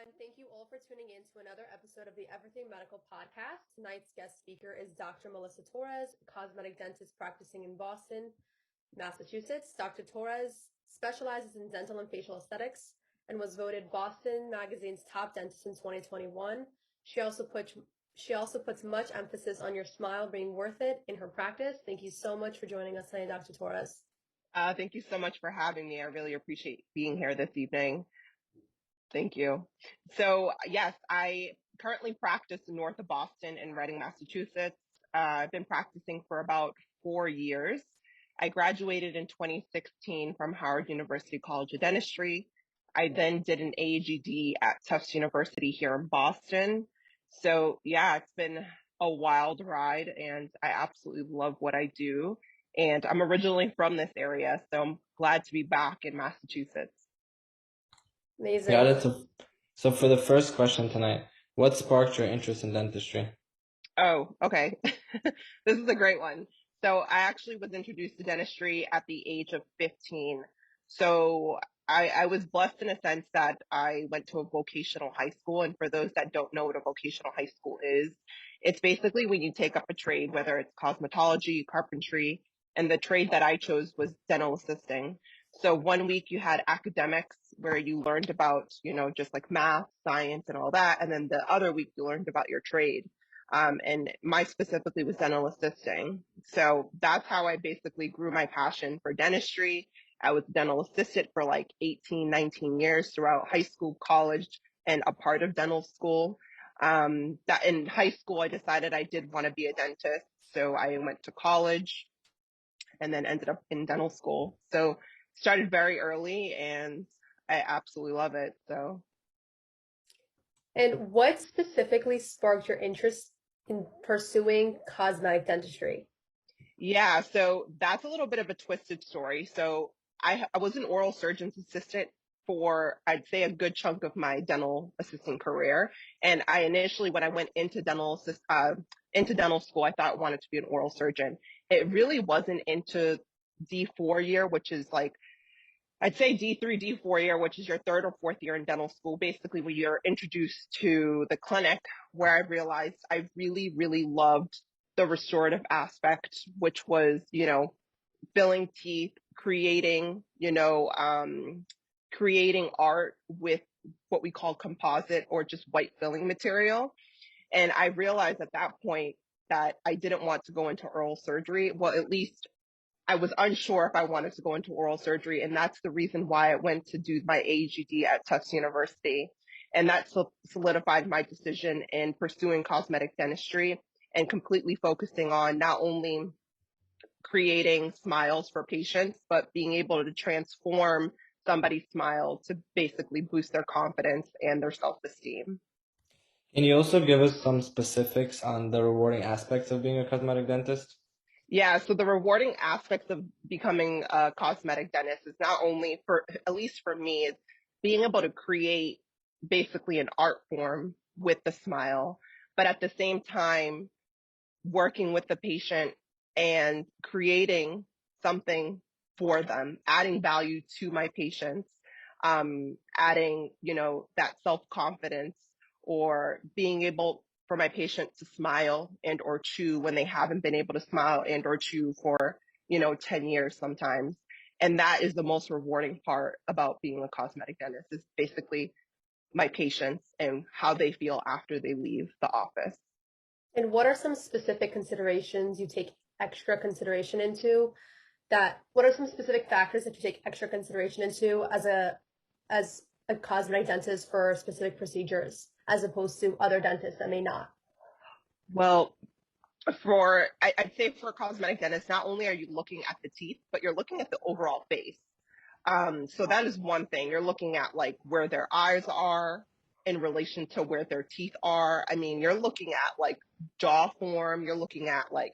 everyone. Thank you all for tuning in to another episode of the Everything Medical Podcast. Tonight's guest speaker is Dr. Melissa Torres, a cosmetic dentist practicing in Boston, Massachusetts. Dr. Torres specializes in dental and facial aesthetics and was voted Boston Magazine's top dentist in 2021. She also puts much emphasis on your smile being worth it in her practice. Thank you so much for joining us tonight, Dr. Torres. Thank you so much for having me. I really appreciate being here this evening. Thank you. So yes, I currently practice north of Boston in Reading, Massachusetts. I've been practicing for about 4 years. I graduated in 2016 from Howard University College of Dentistry. I then did an AGD at Tufts University here in Boston. So yeah, it's been a wild ride and I absolutely love what I do. And I'm originally from this area, so I'm glad to be back in Massachusetts. Amazing. Got it. So for the first question tonight, what sparked your interest in dentistry? Oh, okay. This is a great one. So I actually was introduced to dentistry at the age of 15. So I was blessed in a sense that I went to a vocational high school. And for those that don't know what a vocational high school is, it's basically when you take up a trade, whether it's cosmetology, carpentry, and the trade that I chose was dental assisting. So 1 week you had academics where you learned about, just like math, science, and all that. And then the other week you learned about your trade. And mine specifically was dental assisting. So that's how I basically grew my passion for dentistry. I was a dental assistant for like 18, 19 years throughout high school, college, and a part of dental school. That in high school, I decided I did want to be a dentist. So I went to college and then ended up in dental school. So started very early and I absolutely love it. So. And what specifically sparked your interest in pursuing cosmetic dentistry? Yeah, so that's a little bit of a twisted story. So I was an oral surgeon's assistant for, I'd say, a good chunk of my dental assistant career. And I initially, when I went into dental school, I thought I wanted to be an oral surgeon. It really wasn't into D4 year, which is like, I'd say D3, D4 year, which is your third or fourth year in dental school, basically when you're introduced to the clinic, where I realized I really, really loved the restorative aspect, which was, filling teeth, creating art with what we call composite or just white filling material. And I realized at that point that I didn't want to go into oral surgery. Well, at least I was unsure if I wanted to go into oral surgery, and that's the reason why I went to do my AGD at Tufts University. And that solidified my decision in pursuing cosmetic dentistry and completely focusing on not only creating smiles for patients, but being able to transform somebody's smile to basically boost their confidence and their self-esteem. Can you also give us some specifics on the rewarding aspects of being a cosmetic dentist? Yeah, so the rewarding aspects of becoming a cosmetic dentist is not only at least for me, is being able to create basically an art form with the smile, but at the same time, working with the patient and creating something for them, adding value to my patients, adding, that self-confidence or being able for my patient to smile and or chew when they haven't been able to smile and or chew for, 10 years sometimes. And that is the most rewarding part about being a cosmetic dentist, is basically my patients and how they feel after they leave the office. And what are some specific considerations you take extra consideration into? What are some specific factors that you take extra consideration into as a cosmetic dentist for specific procedures, as opposed to other dentists that may not? Well, I'd say for a cosmetic dentist, not only are you looking at the teeth, but you're looking at the overall face. So that is one thing. You're looking at like where their eyes are in relation to where their teeth are. I mean, you're looking at like jaw form. You're looking at like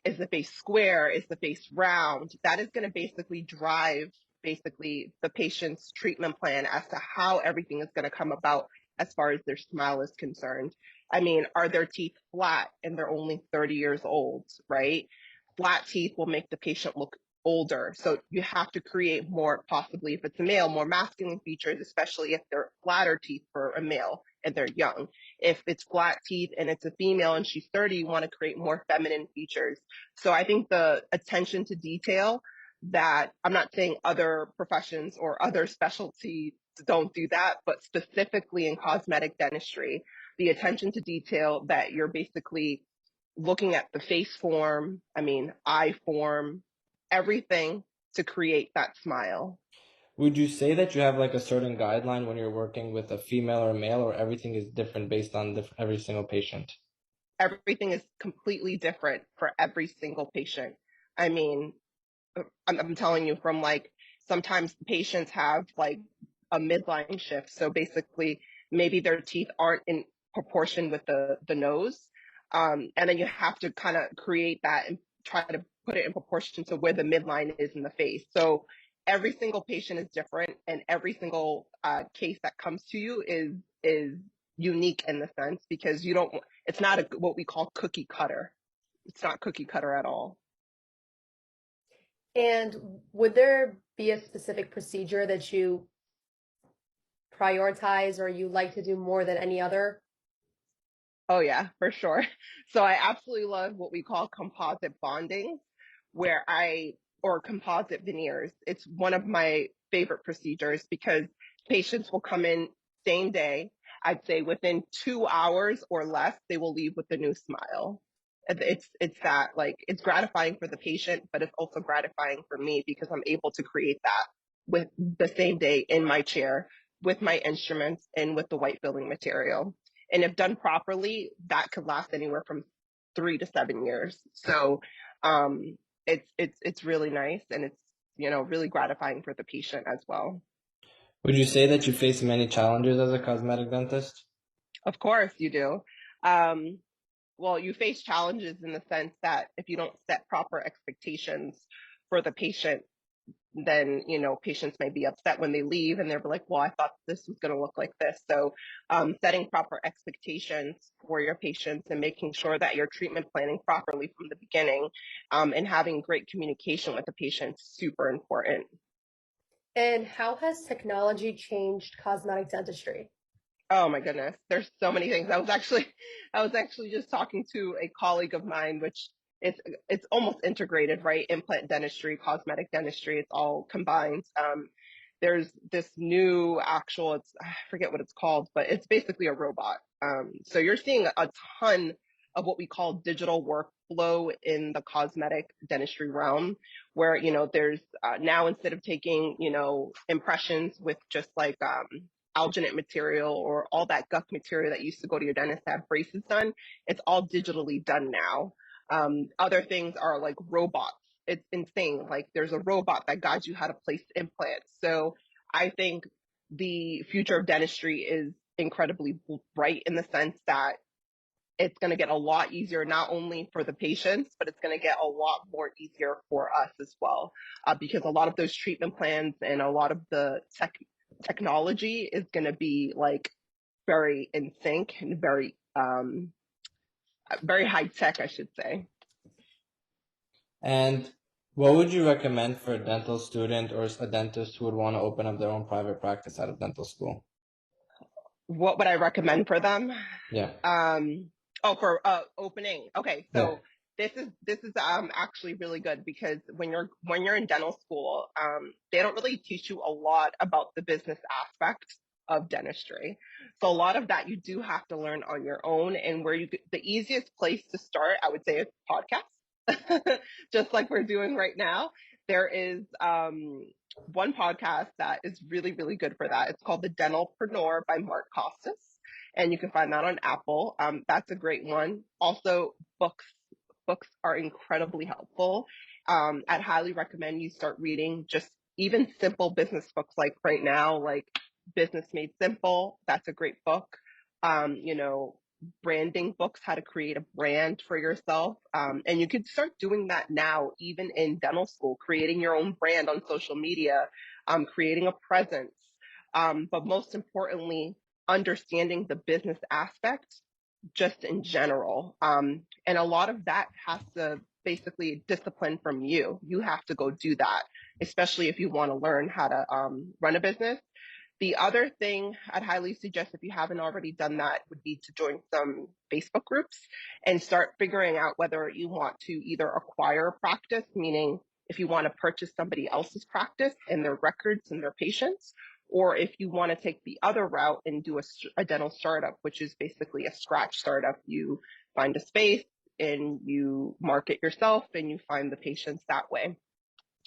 is the face square? Is the face round? That is going to basically drive basically the patient's treatment plan as to how everything is going to come about as far as their smile is concerned. I mean, are their teeth flat and they're only 30 years old, right? Flat teeth will make the patient look older. So you have to create more, possibly if it's a male, more masculine features, especially if they're flatter teeth for a male and they're young. If it's flat teeth and it's a female and she's 30, you want to create more feminine features. So I think the attention to detail, that I'm not saying other professions or other specialties don't do that, but specifically in cosmetic dentistry, the attention to detail that you're basically looking at the face form, eye form, everything to create that smile. Would you say that you have like a certain guideline when you're working with a female or a male, or everything is different based on every single patient? Everything is completely different for every single patient. I mean, I'm telling you, from like, sometimes patients have like a midline shift. So basically, maybe their teeth aren't in proportion with the nose. And then you have to kind of create that and try to put it in proportion to where the midline is in the face. So every single patient is different, and every single case that comes to you is unique in the sense, because it's not what we call cookie cutter. It's not cookie cutter at all. And would there be a specific procedure that you prioritize or you like to do more than any other? Oh yeah, for sure. So I absolutely love what we call composite bonding, or composite veneers. It's one of my favorite procedures because patients will come in same day. I'd say within 2 hours or less, they will leave with a new smile. It's that, like, it's gratifying for the patient, but it's also gratifying for me because I'm able to create that with the same day in my chair with my instruments and with the white filling material. And if done properly, that could last anywhere from 3 to 7 years. So it's really nice, and it's really gratifying for the patient as well. Would you say that you face many challenges as a cosmetic dentist? Of course you do. Well, you face challenges in the sense that if you don't set proper expectations for the patient, then patients may be upset when they leave, and they're like, well, I thought this was going to look like this. So setting proper expectations for your patients and making sure that you're treatment planning properly from the beginning, and having great communication with the patient is super important. And how has technology changed cosmetic dentistry? Oh my goodness, there's so many things. I was actually just talking to a colleague of mine, which it's almost integrated, right? Implant dentistry, cosmetic dentistry, it's all combined. There's this new I forget what it's called, but it's basically a robot. So you're seeing a ton of what we call digital workflow in the cosmetic dentistry realm, where there's now, instead of taking impressions with just like alginate material or all that guck material that used to go to your dentist to have braces done, it's all digitally done now. Other things are like robots. It's insane. Like, there's a robot that guides you how to place implants. So I think the future of dentistry is incredibly bright in the sense that it's going to get a lot easier, not only for the patients, but it's going to get a lot more easier for us as well, because a lot of those treatment plans and a lot of the technology is going to be like very in sync and very high tech, I should say. And what would you recommend for a dental student or a dentist who would want to open up their own private practice out of dental school? What would I recommend for them? Yeah. For opening. Okay, so Yeah. this is actually really good, because when you're in dental school, they don't really teach you a lot about the business aspect of dentistry. So a lot of that you do have to learn on your own, and the easiest place to start, I would say, is podcast. Just like we're doing right now. There is one podcast that is really, really good for that. It's called The Dentalpreneur by Mark Costas, and you can find that on Apple. That's a great one. Also, books. Books are incredibly helpful. I'd highly recommend you start reading just even simple business books, like right now, like Business Made Simple. That's a great book. Branding books, how to create a brand for yourself. And you can start doing that now, even in dental school, creating your own brand on social media, creating a presence. But most importantly, understanding the business aspect just in general. And a lot of that has to basically discipline from you. You have to go do that, especially if you want to learn how to run a business. The other thing I'd highly suggest, if you haven't already done that, would be to join some Facebook groups and start figuring out whether you want to either acquire a practice, meaning if you want to purchase somebody else's practice and their records and their patients, or if you want to take the other route and do a dental startup, which is basically a scratch startup. You find a space and you market yourself and you find the patients that way.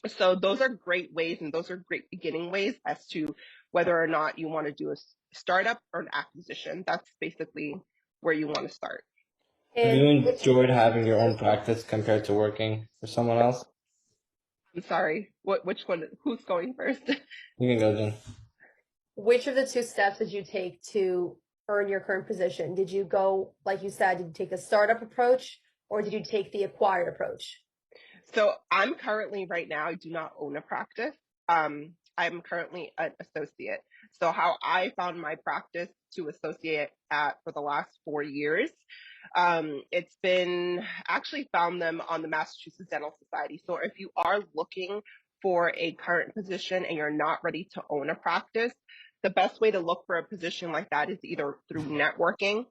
So those are great ways, and those are great beginning ways as to whether or not you want to do a startup or an acquisition. That's basically where you want to start. Have you enjoyed having your own practice compared to working for someone else? I'm sorry, which one, who's going first? You can go, Jen. Which of the two steps did you take to earn your current position? Did you go, like you said, did you take the startup approach or did you take the acquired approach? So I'm currently, right now, I do not own a practice. I'm currently an associate. So how I found my practice to associate at for the last 4 years, it's been actually found them on the Massachusetts Dental Society. So if you are looking for a current position and you're not ready to own a practice, the best way to look for a position like that is either through networking,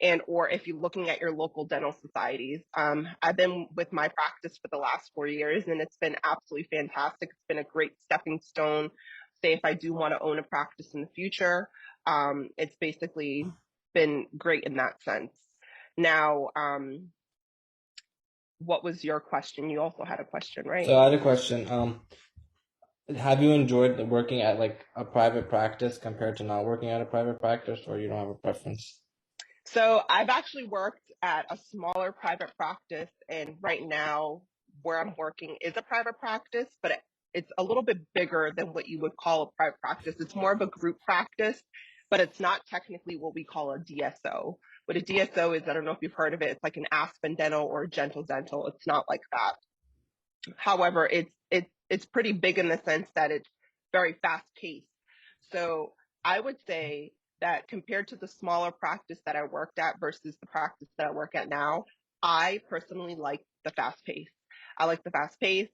and or if you're looking at your local dental societies. I've been with my practice for the last 4 years, and it's been absolutely fantastic. It's been a great stepping stone. Say if I do want to own a practice in the future, it's basically been great in that sense. Now, what was your question? You also had a question, right? So I had a question. Have you enjoyed working at like a private practice compared to not working at a private practice, or you don't have a preference? So I've actually worked at a smaller private practice, and right now where I'm working is a private practice, but it's a little bit bigger than what you would call a private practice. It's more of a group practice, but it's not technically what we call a DSO. What a DSO is, I don't know if you've heard of it, it's like an Aspen Dental or a Gentle Dental. It's not like that. However, it's pretty big in the sense that it's very fast paced. So I would say that compared to the smaller practice that I worked at versus the practice that I work at now, I personally like the fast pace. I like the fast pace.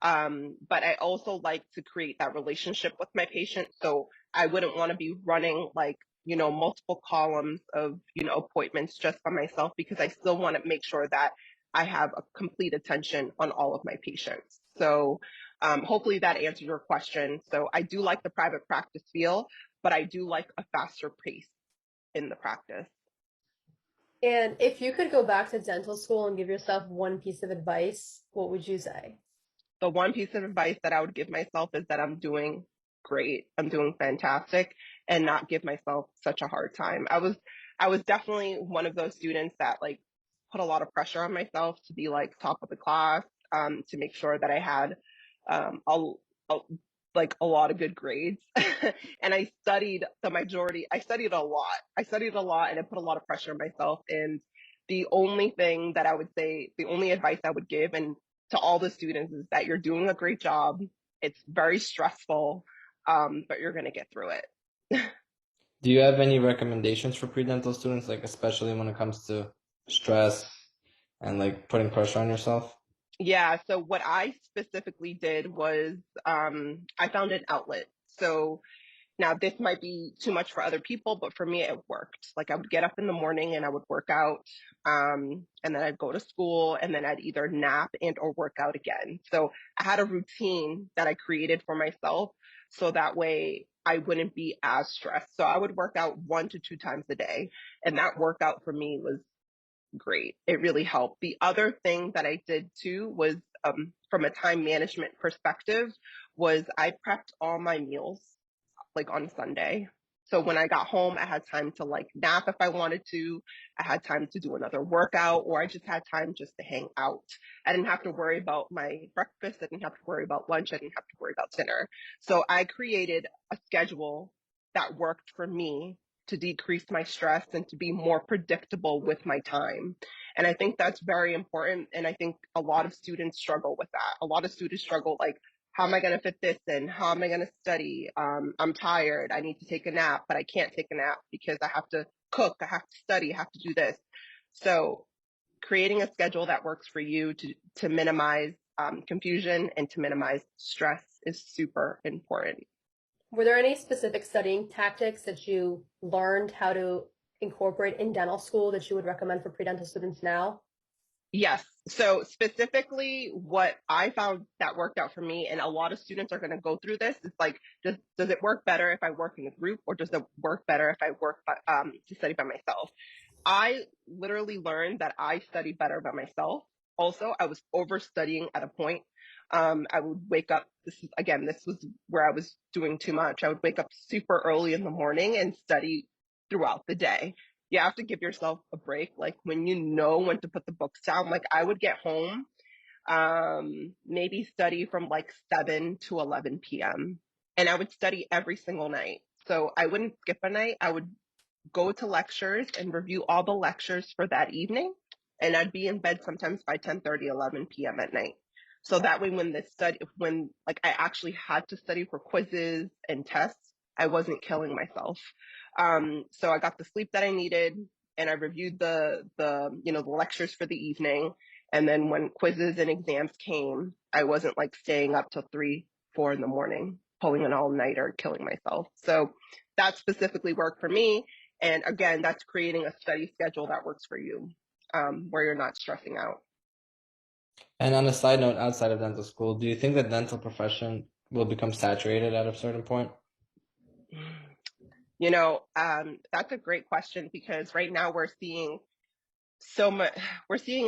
But I also like to create that relationship with my patient. So I wouldn't want to be running like, multiple columns of, appointments just by myself, because I still want to make sure that I have a complete attention on all of my patients. So hopefully that answered your question. So I do like the private practice feel, but I do like a faster pace in the practice. And if you could go back to dental school and give yourself one piece of advice, what would you say? The one piece of advice that I would give myself is that I'm doing great. I'm doing fantastic, and not give myself such a hard time. I was definitely one of those students that like put a lot of pressure on myself to be like top of the class, to make sure that I had a like a lot of good grades. And I studied I studied a lot. And I put a lot of pressure on myself. And the only thing that I would say, the only advice I would give, and to all the students, is that you're doing a great job. It's very stressful, but you're going to get through it. Do you have any recommendations for pre-dental students, like especially when it comes to stress and like putting pressure on yourself? Yeah, so what I specifically did was I found an outlet. So now this might be too much for other people, but for me it worked. Like I would get up in the morning and I would work out, and then I'd go to school, and then I'd either nap and or work out again. So I had a routine that I created for myself, so that way I wouldn't be as stressed. So I would work out 1 to 2 times a day, and that workout for me was great. It really helped. The other thing that I did too was, from a time management perspective, was I prepped all my meals like on Sunday. So when I got home, I had time to like nap if I wanted to. I had time to do another workout, or I just had time just to hang out. I didn't have to worry about my breakfast. I didn't have to worry about lunch. I didn't have to worry about dinner. So I created a schedule that worked for me to decrease my stress and to be more predictable with my time. And I think that's very important. And I think a lot of students struggle with that. A lot of students struggle like, how am I going to fit this in? How am I going to study? I'm tired. I need to take a nap, but I can't take a nap because I have to cook. I have to study. I have to do this. So creating a schedule that works for you to minimize confusion and to minimize stress is super important. Were there any specific studying tactics that you learned how to incorporate in dental school that you would recommend for pre-dental students now? Yes. So specifically what I found that worked out for me, and a lot of students are going to go through this, is like, does it work better if I work in a group, or does it work better if I work to study by myself? I literally learned that I study better by myself. Also, I was overstudying at a point. I would wake up, this was where I was doing too much. I would wake up super early in the morning and study throughout the day. You have to give yourself a break. Like when you know when to put the books down, like I would get home, maybe study from like 7 to 11 p.m. And I would study every single night. So I wouldn't skip a night. I would go to lectures and review all the lectures for that evening. And I'd be in bed sometimes by 10:30, 11 p.m. at night. So that way when like I actually had to study for quizzes and tests, I wasn't killing myself. So I got the sleep that I needed, and I reviewed the lectures for the evening. And then when quizzes and exams came, I wasn't like staying up till 3, 4 in the morning, pulling an all-nighter, killing myself. So that specifically worked for me. And again, that's creating a study schedule that works for you, where you're not stressing out. And on a side note, outside of dental school, do you think the dental profession will become saturated at a certain point? That's a great question, because right now we're seeing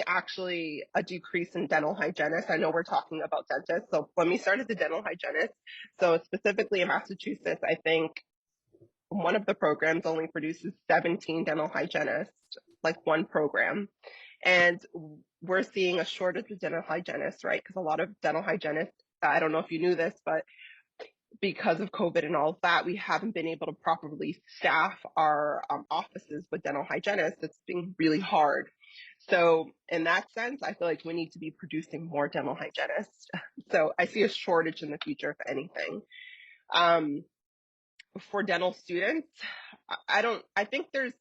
actually a decrease in dental hygienists. I know we're talking about dentists, so let me start as a dental hygienist. So specifically in Massachusetts, I think one of the programs only produces 17 dental hygienists, like one program. And we're seeing a shortage of dental hygienists, right? Because a lot of dental hygienists, I don't know if you knew this, but because of COVID and all of that, we haven't been able to properly staff our offices with dental hygienists. It's been really hard. So in that sense, I feel like we need to be producing more dental hygienists. So I see a shortage in the future, if anything. For dental students, I think there's,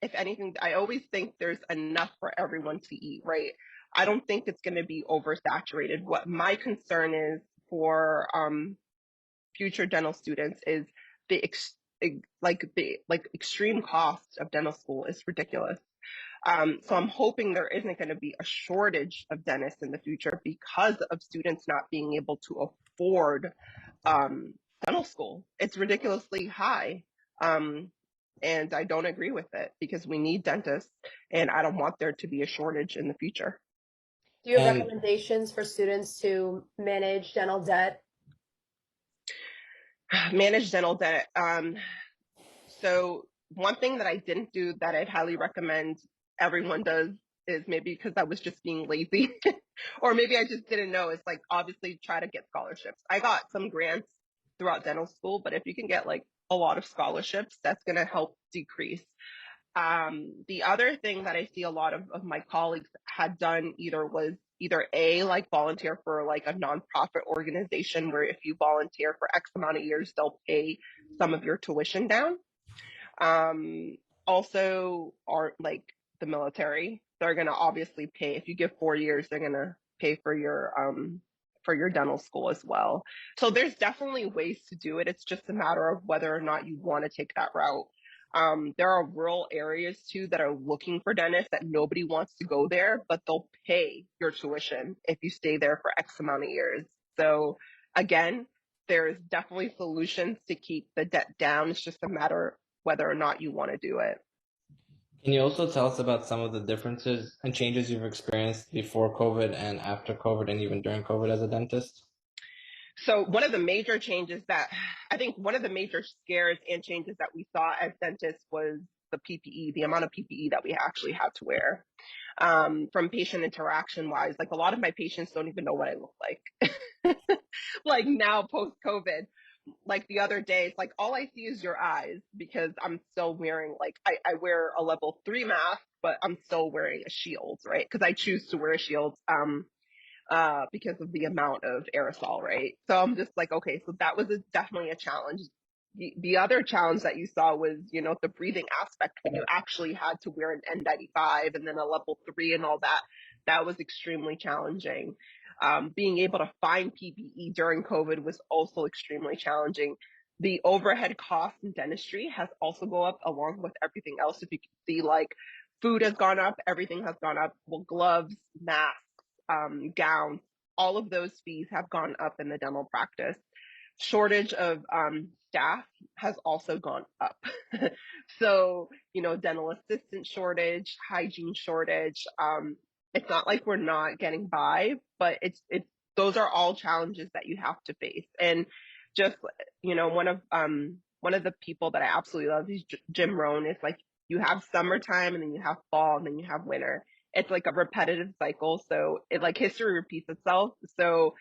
if anything, I always think there's enough for everyone to eat, right? I don't think it's going to be oversaturated. What my concern is for future dental students is the extreme cost of dental school is ridiculous. So I'm hoping there isn't going to be a shortage of dentists in the future because of students not being able to afford dental school. It's ridiculously high. And I don't agree with it, because we need dentists, and I don't want there to be a shortage in the future. Do you have And recommendations for students to manage dental debt? Manage dental debt. So one thing that I didn't do that I'd highly recommend everyone does is, maybe because I was just being lazy or maybe I just didn't know, is like obviously try to get scholarships. I got some grants throughout dental school, but if you can get like a lot of scholarships, that's going to help decrease. The other thing that I see a lot of my colleagues had done was either like volunteer for like a nonprofit organization, where if you volunteer for X amount of years, they'll pay some of your tuition down. Also, are like the military, they're going to obviously pay, if you give 4 years, they're going to pay for your dental school as well. So there's definitely ways to do it. It's just a matter of whether or not you want to take that route. There are rural areas too that are looking for dentists that nobody wants to go there, but they'll pay your tuition if you stay there for X amount of years. So again, there's definitely solutions to keep the debt down. It's just a matter whether or not you want to do it. can you also tell us about some of the differences and changes you've experienced before COVID and after COVID, and even during COVID as a dentist? So one of the major changes that I think one of the major scares and changes that we saw as dentists was the PPE, the amount of PPE that we actually had to wear. From patient interaction wise, like a lot of my patients don't even know what I look like. Like now post COVID, like the other day, it's like all I see is your eyes, because I'm still wearing, like, I wear a level 3 mask, but I'm still wearing a shield, right? Because I choose to wear a shield because of the amount of aerosol, right? So I'm just like, okay, so that was definitely a challenge. the other challenge that you saw was, the breathing aspect, when you actually had to wear an N95 and then a level 3 and all that. That was extremely challenging. Being able to find PPE during COVID was also extremely challenging. The overhead cost in dentistry has also gone up along with everything else. If you can see, like, food has gone up, everything has gone up. Well, gloves, masks, gowns, all of those fees have gone up in the dental practice. Shortage of staff has also gone up. So, dental assistant shortage, hygiene shortage. It's not like we're not getting by, but it's those are all challenges that you have to face. And just, one of the people that I absolutely love is Jim Rohn. It's like, you have summertime and then you have fall and then you have winter. It's like a repetitive cycle. So it, like, history repeats itself. So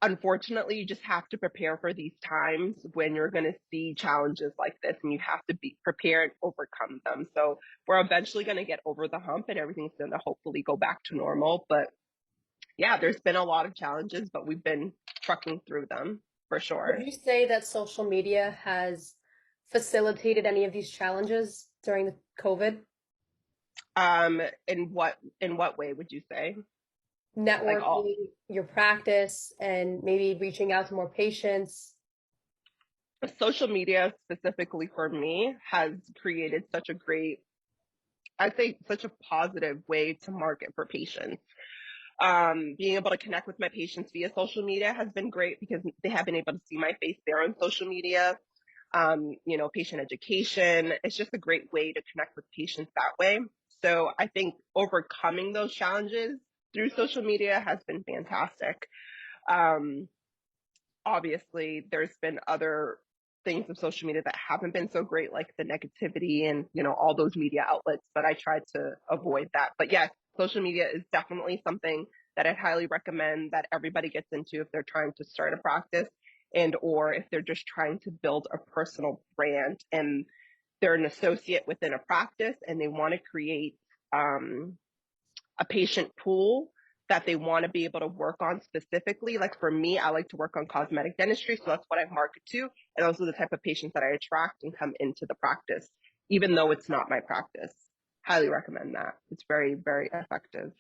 unfortunately, you just have to prepare for these times when you're going to see challenges like this, and you have to be prepared and overcome them. So we're eventually going to get over the hump and everything's going to hopefully go back to normal. But yeah, there's been a lot of challenges, but we've been trucking through them for sure. Would you say that social media has facilitated any of these challenges during the COVID? In what way would you say? Networking, your practice, and maybe reaching out to more patients? Social media specifically for me has created such a positive way to market for patients. Being able to connect with my patients via social media has been great because they have been able to see my face there on social media. Patient education. It's just a great way to connect with patients that way. So I think overcoming those challenges through social media has been fantastic. Obviously, there's been other things of social media that haven't been so great, like the negativity and, all those media outlets, but I tried to avoid that. But yes, social media is definitely something that I highly recommend that everybody gets into if they're trying to start a practice and or if they're just trying to build a personal brand and they're an associate within a practice and they want to create a patient pool that they want to be able to work on specifically. Like for me, I like to work on cosmetic dentistry, so that's what I market to. And those are the type of patients that I attract and come into the practice, even though it's not my practice. Highly recommend that. It's very, very effective.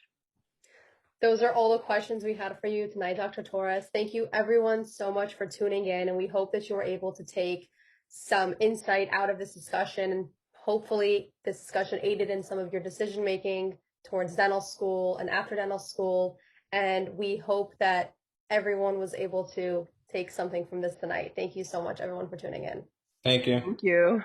Those are all the questions we had for you tonight, Dr. Torres. Thank you everyone so much for tuning in, and we hope that you were able to take some insight out of this discussion, and hopefully this discussion aided in some of your decision making towards dental school and after dental school. And we hope that everyone was able to take something from this tonight. Thank you so much, everyone, for tuning in. Thank you. Thank you.